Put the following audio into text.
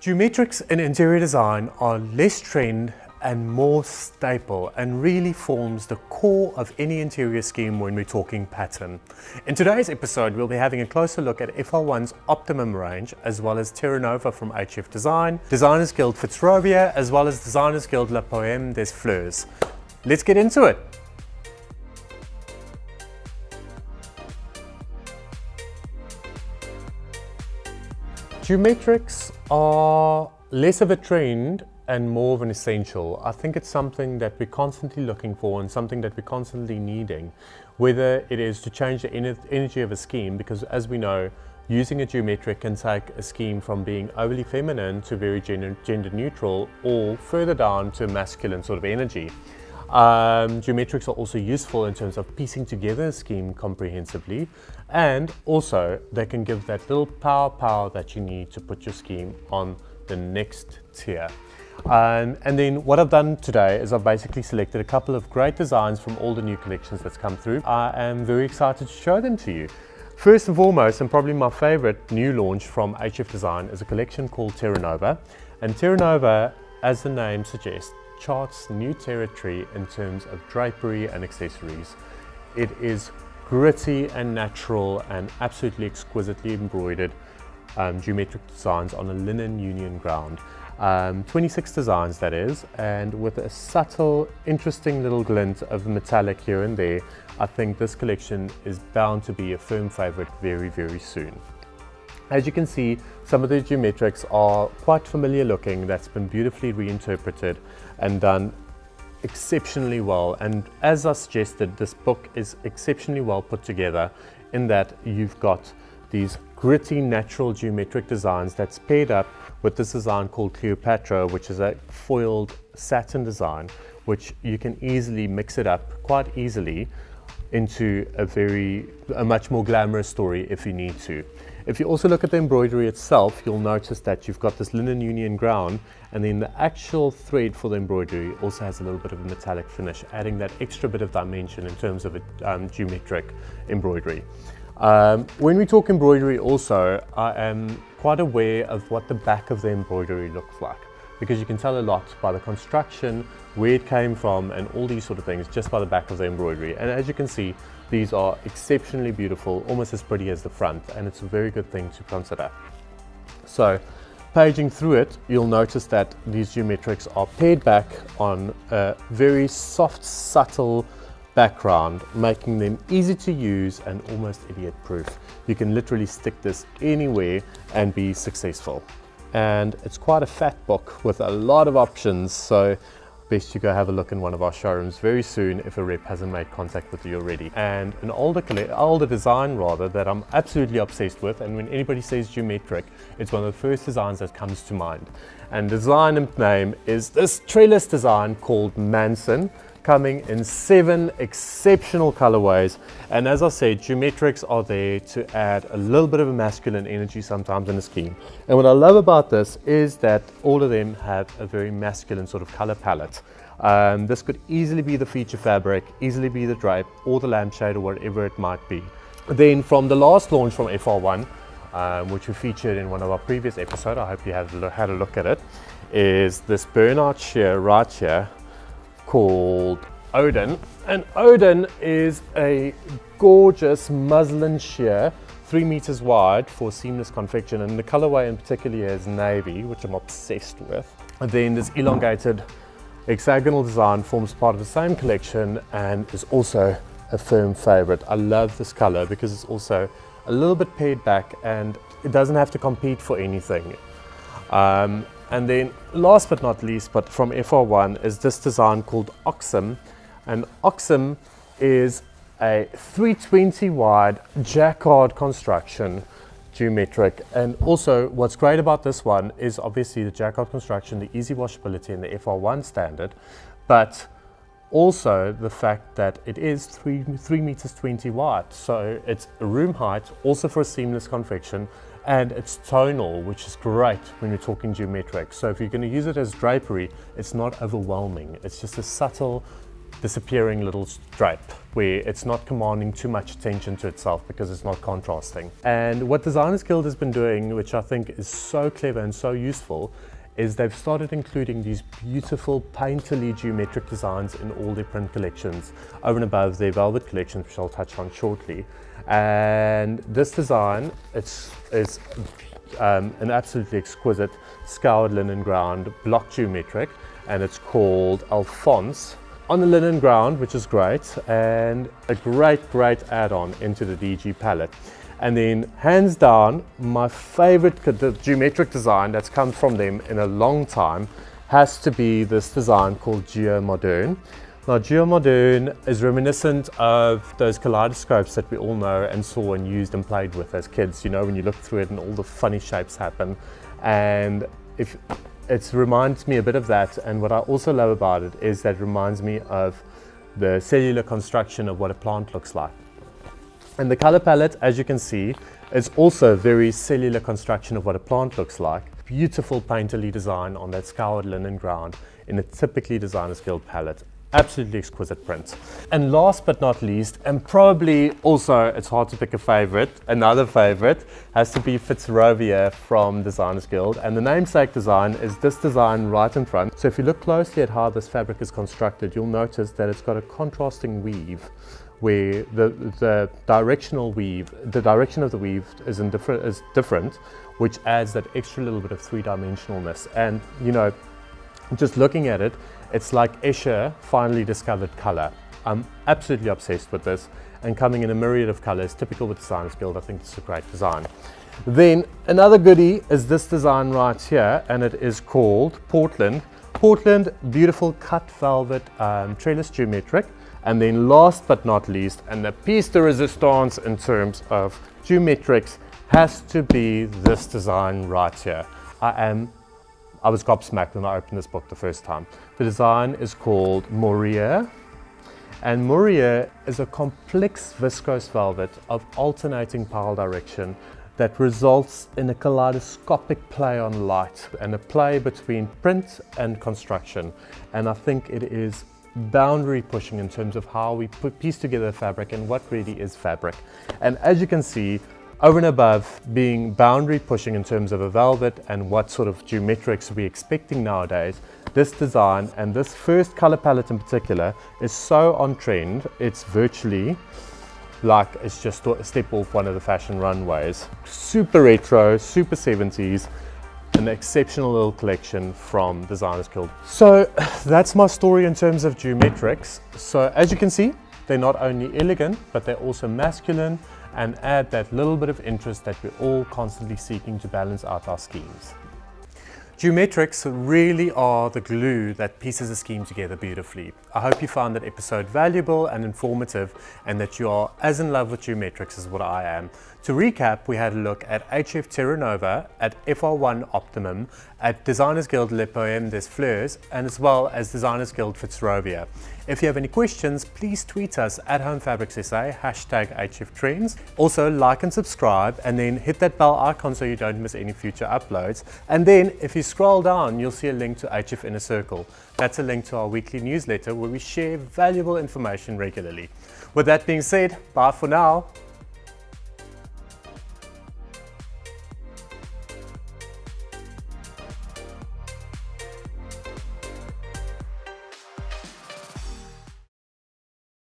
Geometrics in interior design are less trend and more staple and really forms the core of any interior scheme when we're talking pattern. In today's episode, we'll be having a closer look at FR1's Optimum range, as well as Terra Nova from HF Design, Designers Guild Fitzrovia, as well as Designers Guild La Poème des Fleurs. Let's get into it. Geometrics are less of a trend and more of an essential. I think it's something that we're constantly looking for and something that we're constantly needing, whether it is to change the energy of a scheme, because as we know, using a geometric can take a scheme from being overly feminine to very gender neutral, or further down to masculine sort of energy. Geometrics are also useful in terms of piecing together a scheme comprehensively, and also they can give that little power that you need to put your scheme on the next tier. And then what I've done today is I've basically selected a couple of great designs from all the new collections that's come through. I am very excited to show them to you. First and foremost, and probably my favorite new launch from HF Design, is a collection called Terra Nova. And Terra Nova, as the name suggests, charts new territory in terms of drapery and accessories. It is gritty and natural and absolutely exquisitely embroidered geometric designs on a linen union ground. 26 designs that is, and with a subtle, interesting little glint of metallic here and there. I think this collection is bound to be a firm favorite very, very soon. As you can see, some of the geometrics are quite familiar looking. That's been beautifully reinterpreted and done exceptionally well. And as I suggested, this book is exceptionally well put together in that you've got these gritty, natural geometric designs that's paired up with this design called Cleopatra, which is a foiled satin design, which you can easily mix it up quite easily into a much more glamorous story if you need to. If you also look at the embroidery itself, you'll notice that you've got this linen union ground, and then the actual thread for the embroidery also has a little bit of a metallic finish, adding that extra bit of dimension in terms of a geometric embroidery. When we talk embroidery also, I am quite aware of what the back of the embroidery looks like, because you can tell a lot by the construction, where it came from, and all these sort of things just by the back of the embroidery. And as you can see, these are exceptionally beautiful, almost as pretty as the front, and it's a very good thing to consider. So, paging through it, you'll notice that these geometrics are paired back on a very soft, subtle background, making them easy to use and almost idiot proof. You can literally stick this anywhere and be successful. And it's quite a fat book with a lot of options, so best you go have a look in one of our showrooms very soon if a rep hasn't made contact with you already. And an older design rather that I'm absolutely obsessed with, and when anybody says geometric, it's one of the first designs that comes to mind. And the design name is this trellis design called Manson, coming in 7 exceptional colorways. And as I said, geometrics are there to add a little bit of a masculine energy sometimes in a scheme. And what I love about this is that all of them have a very masculine sort of color palette. This could easily be the feature fabric, easily be the drape or the lampshade or whatever it might be. Then from the last launch from FR1, which we featured in one of our previous episodes, I hope you have had a look at it, is this burnout sheer right here, called Odin. And Odin is a gorgeous muslin sheer, 3 meters wide for seamless confection, and the colorway in particular is navy, which I'm obsessed with. And then this elongated hexagonal design forms part of the same collection and is also a firm favorite. I love this color because it's also a little bit pared back and it doesn't have to compete for anything. And then last but not least, but from FR1, is this design called Oxum. And Oxum is a 320 wide jacquard construction geometric. And also what's great about this one is obviously the jacquard construction, the easy washability and the FR1 standard, but also the fact that it is 3 meters 20 wide. So it's a room height, also for a seamless confection, and it's tonal, which is great when you're talking geometric. So if you're going to use it as drapery, it's not overwhelming. It's just a subtle disappearing little stripe where it's not commanding too much attention to itself because it's not contrasting. And what Designers Guild has been doing, which I think is so clever and so useful, is they've started including these beautiful painterly geometric designs in all their print collections, over and above their velvet collections, which I'll touch on shortly. And this design, is an absolutely exquisite scoured linen ground block geometric, and it's called Alphonse on the linen ground, which is great, and a great add-on into the DG palette. And then, hands down, my favorite geometric design that's come from them in a long time has to be this design called Geomoderne. Now, Geomoderne is reminiscent of those kaleidoscopes that we all know and saw and used and played with as kids, you know, when you look through it and all the funny shapes happen. And it reminds me a bit of that, and what I also love about it is that it reminds me of the cellular construction of what a plant looks like. And the color palette, as you can see, is also a very cellular construction of what a plant looks like. Beautiful painterly design on that scoured linen ground in a typically Designers Guild palette. Absolutely exquisite print. And last but not least, and probably also, it's hard to pick a favorite, another favorite has to be Fitzrovia from Designers Guild. And the namesake design is this design right in front. So if you look closely at how this fabric is constructed, you'll notice that it's got a contrasting weave, where the direction of the weave is different, which adds that extra little bit of three-dimensionalness. And you know, just looking at it, it's like Escher finally discovered color. I'm absolutely obsessed with this, and coming in a myriad of colors, typical with Designers Guild. I think it's a great design. Then another goodie is this design right here, and it is called Portland. Portland, beautiful cut velvet trellis geometric. And then last but not least, and the piece de resistance in terms of geometrics has to be this design right here. I was gobsmacked when I opened this book the first time. The design is called Moria, and Moria is a complex viscose velvet of alternating pile direction that results in a kaleidoscopic play on light and a play between print and construction. And I think it is boundary pushing in terms of how we piece together fabric and what really is fabric. And as you can see, over and above being boundary pushing in terms of a velvet and what sort of geometrics we're expecting nowadays, this design and this first color palette in particular is so on trend. It's virtually like it's just a step off one of the fashion runways. Super retro, super 70s, an exceptional little collection from Designers Guild. So that's my story in terms of geometrics. So as you can see, they're not only elegant, but they're also masculine and add that little bit of interest that we're all constantly seeking to balance out our schemes. Geometrics really are the glue that pieces a scheme together beautifully. I hope you found that episode valuable and informative, and that you are as in love with geometrics as what I am. To recap, we had a look at HF Terra Nova, at FR1 Optimum, at Designers Guild Le Poème des Fleurs, and as well as Designers Guild Fitzrovia. If you have any questions, please tweet us at HomeFabricsSA, #HFTrends. Also like and subscribe, and then hit that bell icon so you don't miss any future uploads. And then if you scroll down, you'll see a link to HF Inner Circle. That's a link to our weekly newsletter where we share valuable information regularly. With that being said, bye for now.